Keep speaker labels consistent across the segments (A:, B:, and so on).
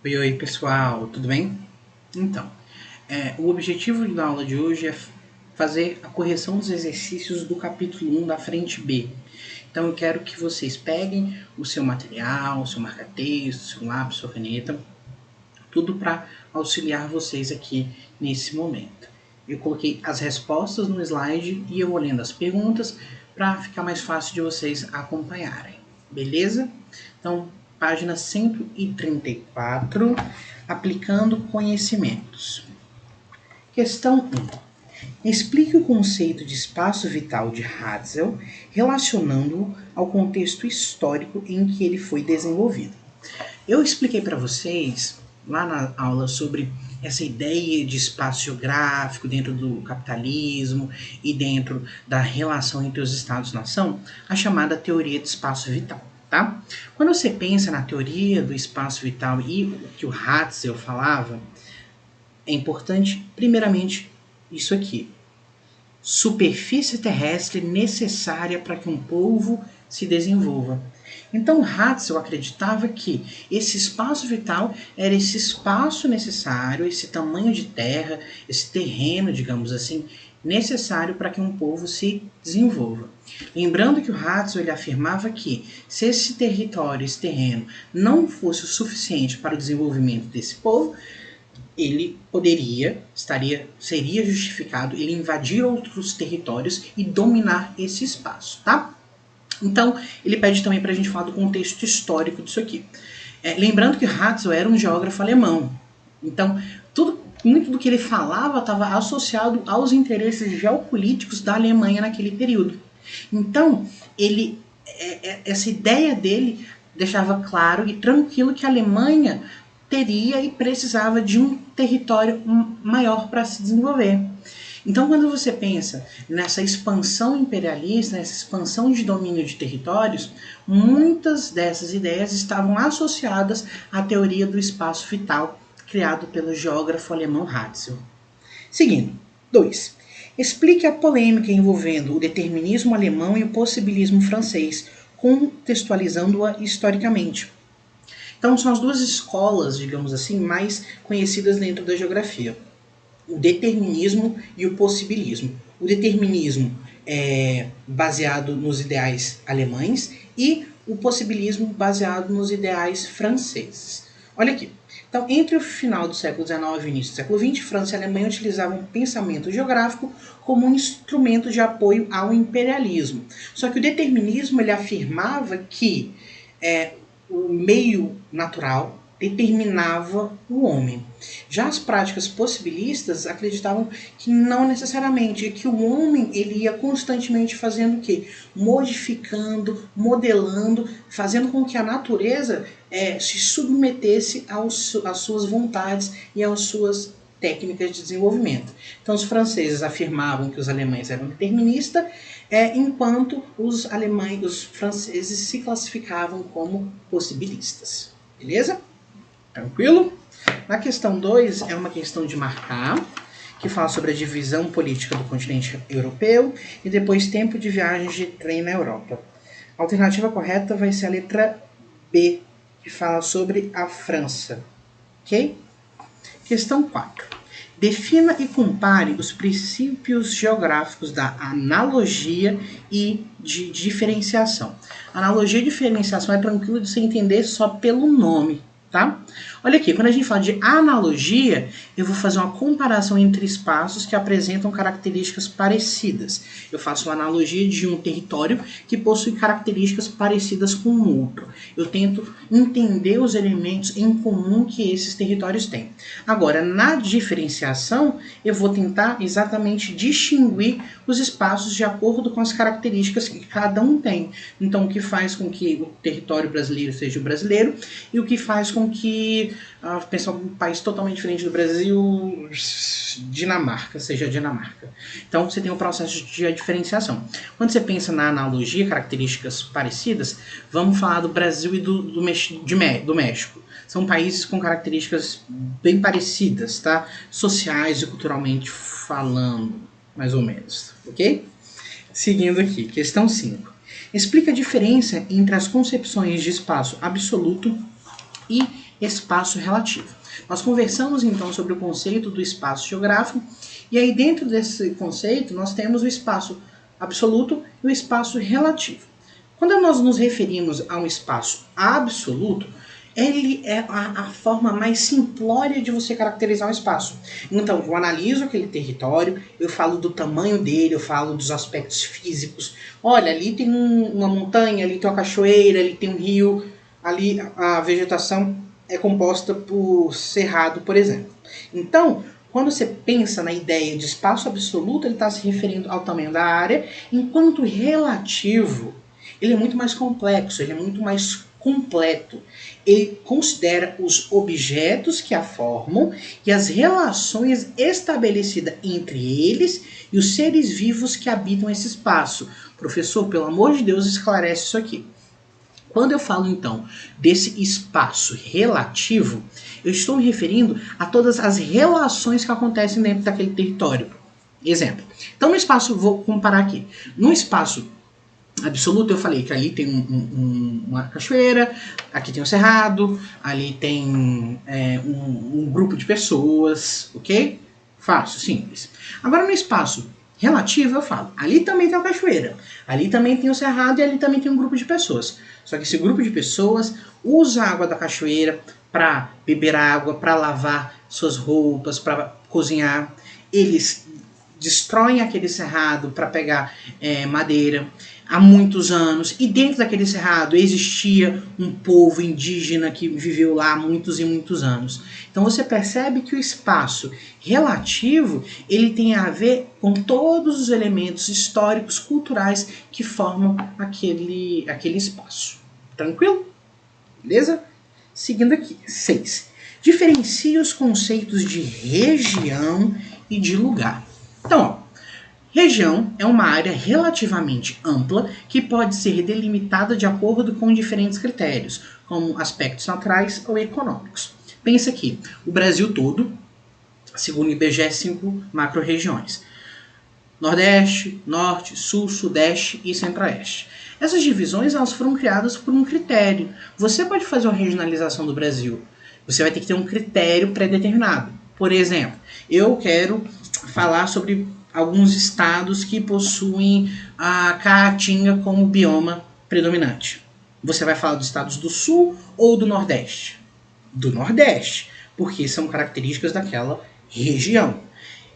A: Oi, oi pessoal, tudo bem? Então, o objetivo da aula de hoje é fazer a correção dos exercícios do capítulo 1 da frente B. Então eu quero que vocês peguem o seu material, o seu marca-texto, o seu lápis, sua caneta, tudo para auxiliar vocês aqui nesse momento. Eu coloquei as respostas no slide e eu vou lendo as perguntas para ficar mais fácil de vocês acompanharem, beleza? Então, página 134, aplicando conhecimentos. Questão 1. Explique o conceito de espaço vital de Hatzel, relacionando-o ao contexto histórico em que ele foi desenvolvido. Eu expliquei para vocês, lá na aula, sobre essa ideia de espaço geográfico dentro do capitalismo e dentro da relação entre os estados-nação, a chamada teoria de espaço vital. Tá? Quando você pensa na teoria do espaço vital e o que o Hatzel falava, é importante, primeiramente, isso aqui. Superfície terrestre necessária para que um povo se desenvolva. Então, Hatzel acreditava que esse espaço vital era esse espaço necessário, esse tamanho de terra, esse terreno, digamos assim, necessário para que um povo se desenvolva. Lembrando que o Hatzel ele afirmava que se esse território, esse terreno, não fosse o suficiente para o desenvolvimento desse povo, ele seria justificado ele invadir outros territórios e dominar esse espaço, tá? Então, ele pede também para a gente falar do contexto histórico disso aqui. Lembrando que Hatzel era um geógrafo alemão. Então, muito do que ele falava estava associado aos interesses geopolíticos da Alemanha naquele período. Então, essa ideia dele deixava claro e tranquilo que a Alemanha teria e precisava de um território maior para se desenvolver. Então, quando você pensa nessa expansão imperialista, nessa expansão de domínio de territórios, muitas dessas ideias estavam associadas à teoria do espaço vital, criado pelo geógrafo alemão Hatzel. Seguindo. 2. Explique a polêmica envolvendo o determinismo alemão e o possibilismo francês, contextualizando-a historicamente. Então, são as duas escolas, digamos assim, mais conhecidas dentro da geografia. O determinismo e o possibilismo. O determinismo é baseado nos ideais alemães e o possibilismo baseado nos ideais franceses. Olha aqui. Então, entre o final do século XIX e o início do século XX, França e Alemanha utilizavam o pensamento geográfico como um instrumento de apoio ao imperialismo. Só que o determinismo ele afirmava que o meio natural determinava o homem. Já as práticas possibilistas acreditavam que não necessariamente, que o homem ele ia constantemente fazendo o quê? Modificando, modelando, fazendo com que a natureza se submetesse às suas vontades e às suas técnicas de desenvolvimento. Então os franceses afirmavam que os alemães eram deterministas, enquanto os franceses se classificavam como possibilistas. Beleza? Tranquilo? Na questão 2 é uma questão de marcar, que fala sobre a divisão política do continente europeu e depois tempo de viagens de trem na Europa. A alternativa correta vai ser a letra B, que fala sobre a França. Ok? Questão 4. Defina e compare os princípios geográficos da analogia e de diferenciação. Analogia e diferenciação é tranquilo de você entender só pelo nome, tá? Olha aqui, quando a gente fala de analogia, eu vou fazer uma comparação entre espaços que apresentam características parecidas. Eu faço uma analogia de um território que possui características parecidas com o outro. Eu tento entender os elementos em comum que esses territórios têm. Agora, na diferenciação, eu vou tentar exatamente distinguir os espaços de acordo com as características que cada um tem. Então, o que faz com que o território brasileiro seja o brasileiro e o que faz com que pensar um país totalmente diferente do Brasil, Dinamarca, seja a Dinamarca. Então você tem um processo de diferenciação. Quando você pensa na analogia, características parecidas, vamos falar do Brasil e do México. São países com características bem parecidas, tá? Sociais e culturalmente falando, mais ou menos, ok? Seguindo aqui, questão 5. Explica a diferença entre as concepções de espaço absoluto e espaço relativo. Nós conversamos então sobre o conceito do espaço geográfico, e aí dentro desse conceito nós temos o espaço absoluto e o espaço relativo. Quando nós nos referimos a um espaço absoluto, ele é a forma mais simplória de você caracterizar um espaço. Então, eu analiso aquele território, eu falo do tamanho dele, eu falo dos aspectos físicos. Olha, ali tem uma montanha, ali tem uma cachoeira, ali tem um rio, ali a vegetação é composta por cerrado, por exemplo. Então, quando você pensa na ideia de espaço absoluto, ele está se referindo ao tamanho da área, enquanto relativo, ele é muito mais complexo, ele é muito mais completo. Ele considera os objetos que a formam e as relações estabelecidas entre eles e os seres vivos que habitam esse espaço. Professor, pelo amor de Deus, esclarece isso aqui. Quando eu falo, então, desse espaço relativo, eu estou me referindo a todas as relações que acontecem dentro daquele território. Exemplo. Então, no espaço, vou comparar aqui. No espaço absoluto, eu falei que ali tem uma cachoeira, aqui tem um cerrado, ali tem um grupo de pessoas, ok? Fácil, simples. Agora, no espaço relativo, eu falo, ali também tem uma cachoeira, ali também tem um cerrado e ali também tem um grupo de pessoas. Só que esse grupo de pessoas usa a água da cachoeira para beber água, para lavar suas roupas, para cozinhar. Eles destroem aquele cerrado para pegar madeira há muitos anos, e dentro daquele cerrado existia um povo indígena que viveu lá há muitos e muitos anos. Então você percebe que o espaço relativo ele tem a ver com todos os elementos históricos, culturais que formam aquele espaço. Tranquilo? Beleza? Seguindo aqui. 6. Diferencie os conceitos de região e de lugar. Então, ó, região é uma área relativamente ampla que pode ser delimitada de acordo com diferentes critérios, como aspectos naturais ou econômicos. Pensa aqui, o Brasil todo, segundo o IBGE, 5 macro-regiões. Nordeste, Norte, Sul, Sudeste e Centro-Oeste. Essas divisões elas foram criadas por um critério. Você pode fazer uma regionalização do Brasil. Você vai ter que ter um critério pré-determinado. Por exemplo, eu quero falar sobre alguns estados que possuem a caatinga como bioma predominante. Você vai falar dos estados do Sul ou do Nordeste? Do Nordeste, porque são características daquela região.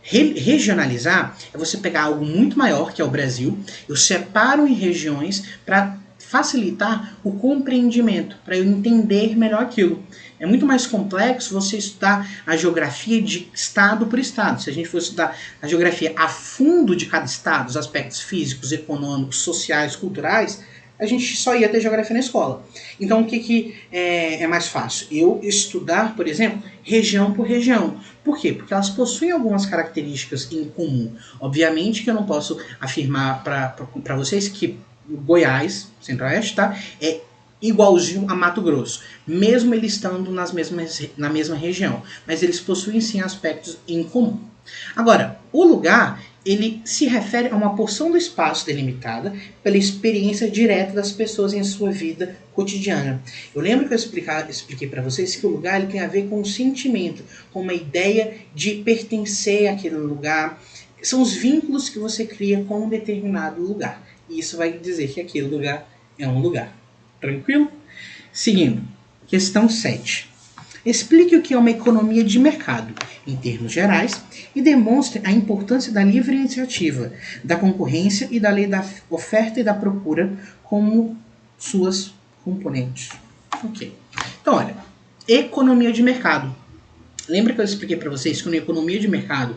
A: Regionalizar é você pegar algo muito maior, que é o Brasil, eu separo em regiões para facilitar o compreendimento, para eu entender melhor aquilo. É muito mais complexo você estudar a geografia de estado por estado. Se a gente fosse estudar a geografia a fundo de cada estado, os aspectos físicos, econômicos, sociais, culturais, a gente só ia ter geografia na escola. Então, o que é mais fácil? Eu estudar, por exemplo, região por região. Por quê? Porque elas possuem algumas características em comum. Obviamente que eu não posso afirmar para vocês que Goiás, Centro-Oeste, tá? É igualzinho a Mato Grosso, mesmo eles estando na mesma região. Mas eles possuem, sim, aspectos em comum. Agora, o lugar ele se refere a uma porção do espaço delimitada pela experiência direta das pessoas em sua vida cotidiana. Eu lembro que eu expliquei para vocês que o lugar ele tem a ver com um sentimento, com uma ideia de pertencer àquele lugar. São os vínculos que você cria com um determinado lugar. E isso vai dizer que aquele lugar é um lugar. Tranquilo? Seguindo. Questão 7. Explique o que é uma economia de mercado, em termos gerais, e demonstre a importância da livre iniciativa, da concorrência e da lei da oferta e da procura como suas componentes. Ok. Então, olha, economia de mercado. Lembra que eu expliquei para vocês que na economia de mercado,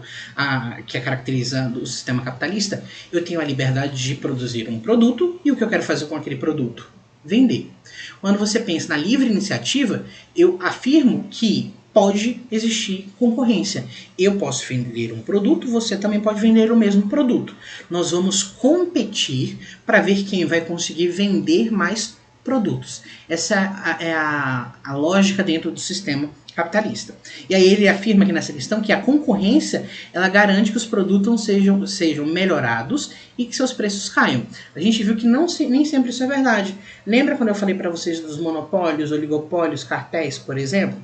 A: que é caracterizando o sistema capitalista, eu tenho a liberdade de produzir um produto e o que eu quero fazer com aquele produto? Vender. Quando você pensa na livre iniciativa, eu afirmo que pode existir concorrência. Eu posso vender um produto, você também pode vender o mesmo produto. Nós vamos competir para ver quem vai conseguir vender mais produtos. Essa é a lógica dentro do sistema capitalista. E aí ele afirma aqui nessa questão que a concorrência ela garante que os produtos sejam melhorados e que seus preços caiam. A gente viu que nem sempre isso é verdade. Lembra quando eu falei para vocês dos monopólios, oligopólios, cartéis, por exemplo?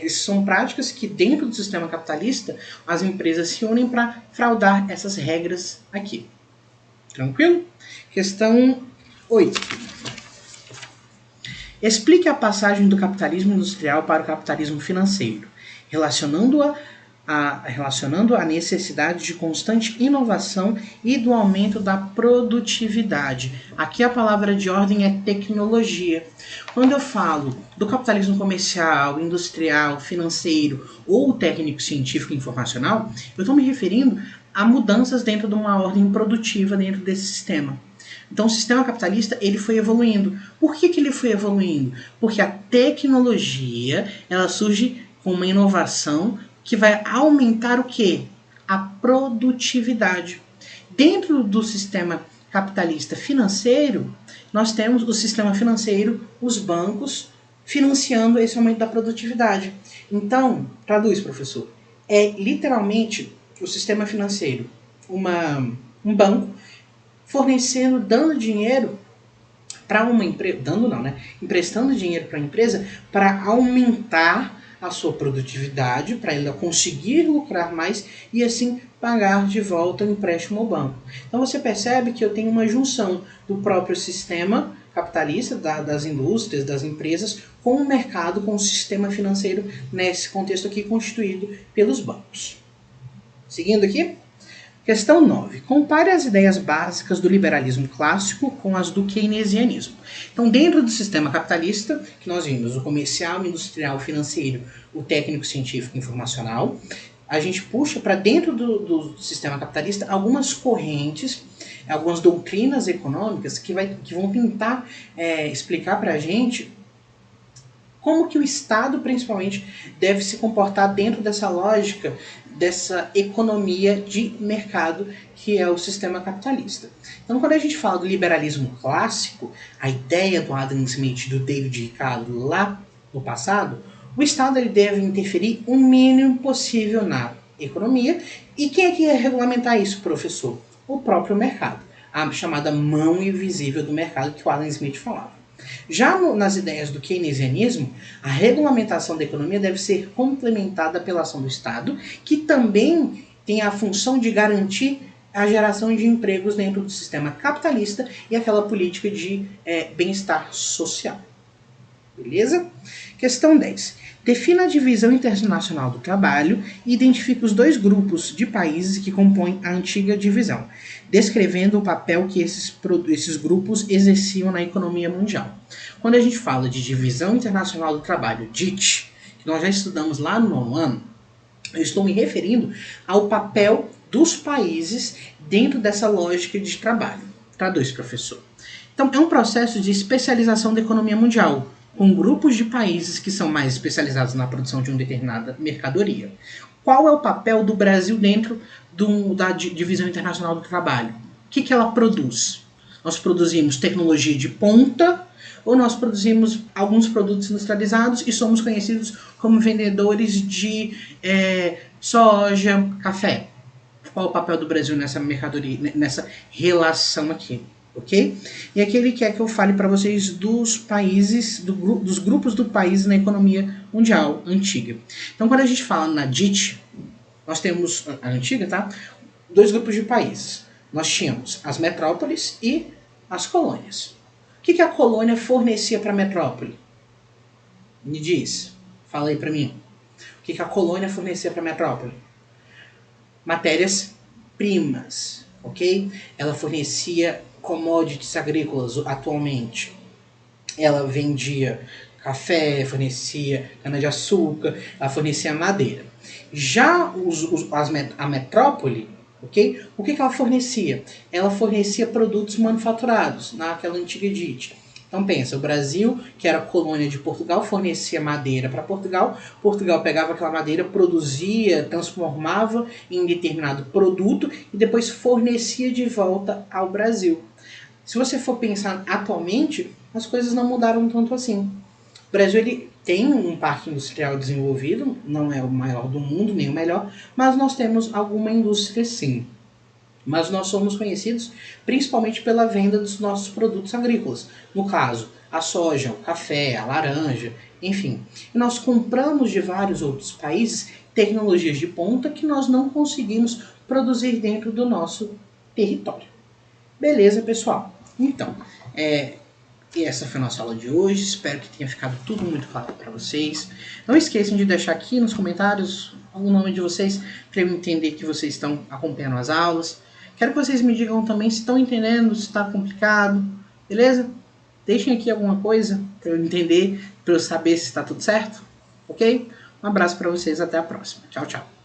A: Isso são práticas que dentro do sistema capitalista as empresas se unem para fraudar essas regras aqui. Tranquilo? Questão 8. Explique a passagem do capitalismo industrial para o capitalismo financeiro, relacionando a necessidade de constante inovação e do aumento da produtividade. Aqui a palavra de ordem é tecnologia. Quando eu falo do capitalismo comercial, industrial, financeiro ou técnico, científico e informacional, eu estou me referindo a mudanças dentro de uma ordem produtiva dentro desse sistema. Então o sistema capitalista ele foi evoluindo. Por que ele foi evoluindo? Porque a tecnologia ela surge com uma inovação que vai aumentar o quê? A produtividade. Dentro do sistema capitalista financeiro, nós temos o sistema financeiro, os bancos, financiando esse aumento da produtividade. Então, traduz, professor, é literalmente o sistema financeiro, um banco, fornecendo, dando dinheiro para uma empresa, emprestando dinheiro para a empresa para aumentar a sua produtividade, para ela conseguir lucrar mais e assim pagar de volta o empréstimo ao banco. Então você percebe que eu tenho uma junção do próprio sistema capitalista, das indústrias, das empresas, com o mercado, com o sistema financeiro, nesse contexto aqui constituído pelos bancos. Seguindo aqui. Questão 9. Compare as ideias básicas do liberalismo clássico com as do keynesianismo. Então, dentro do sistema capitalista, que nós vimos o comercial, industrial, financeiro, o técnico, científico e informacional, a gente puxa para dentro do sistema capitalista algumas correntes, algumas doutrinas econômicas que vão tentar explicar para a gente como que o Estado, principalmente, deve se comportar dentro dessa lógica, dessa economia de mercado que é o sistema capitalista. Então, quando a gente fala do liberalismo clássico, a ideia do Adam Smith, do David Ricardo lá no passado, o Estado ele deve interferir o mínimo possível na economia. E quem é que ia regulamentar isso, professor? O próprio mercado. A chamada mão invisível do mercado que o Adam Smith falava. Já nas ideias do keynesianismo, a regulamentação da economia deve ser complementada pela ação do Estado, que também tem a função de garantir a geração de empregos dentro do sistema capitalista e aquela política de bem-estar social. Beleza? Questão 10. Defina a divisão internacional do trabalho e identifique os dois grupos de países que compõem a antiga divisão, descrevendo o papel que esses grupos exerciam na economia mundial. Quando a gente fala de divisão internacional do trabalho, DIT, que nós já estudamos lá no 9º ano, eu estou me referindo ao papel dos países dentro dessa lógica de trabalho. Traduz, professor. Então, é um processo de especialização da economia mundial, com grupos de países que são mais especializados na produção de uma determinada mercadoria. Qual é o papel do Brasil dentro da divisão internacional do trabalho? O que ela produz? Nós produzimos tecnologia de ponta ou nós produzimos alguns produtos industrializados e somos conhecidos como vendedores de soja, café? Qual é o papel do Brasil nessa mercadoria, nessa relação aqui? Ok? E aqui ele quer que eu fale para vocês dos países, dos grupos do país na economia mundial antiga. Então, quando a gente fala na DIT, nós temos, a antiga, tá? Dois grupos de países. Nós tínhamos as metrópoles e as colônias. O que a colônia fornecia para a metrópole? Me diz, fala aí para mim. O que a colônia fornecia para a metrópole? Matérias-primas, ok? Ela fornecia commodities agrícolas atualmente. Ela vendia café, fornecia cana-de-açúcar, ela fornecia madeira. Já a metrópole, ok? O que ela fornecia? Ela fornecia produtos manufaturados naquela antiga DIT. Então pensa, o Brasil, que era colônia de Portugal, fornecia madeira para Portugal. Portugal pegava aquela madeira, produzia, transformava em determinado produto e depois fornecia de volta ao Brasil. Se você for pensar atualmente, as coisas não mudaram tanto assim. O Brasil ele tem um parque industrial desenvolvido, não é o maior do mundo, nem o melhor, mas nós temos alguma indústria sim. Mas nós somos conhecidos principalmente pela venda dos nossos produtos agrícolas. No caso, a soja, o café, a laranja, enfim. E nós compramos de vários outros países tecnologias de ponta que nós não conseguimos produzir dentro do nosso território. Beleza, pessoal? Então, e essa foi a nossa aula de hoje. Espero que tenha ficado tudo muito claro para vocês. Não esqueçam de deixar aqui nos comentários o nome de vocês para eu entender que vocês estão acompanhando as aulas. Quero que vocês me digam também se estão entendendo, se está complicado, beleza? Deixem aqui alguma coisa para eu entender, para eu saber se está tudo certo, ok? Um abraço para vocês, até a próxima. Tchau, tchau.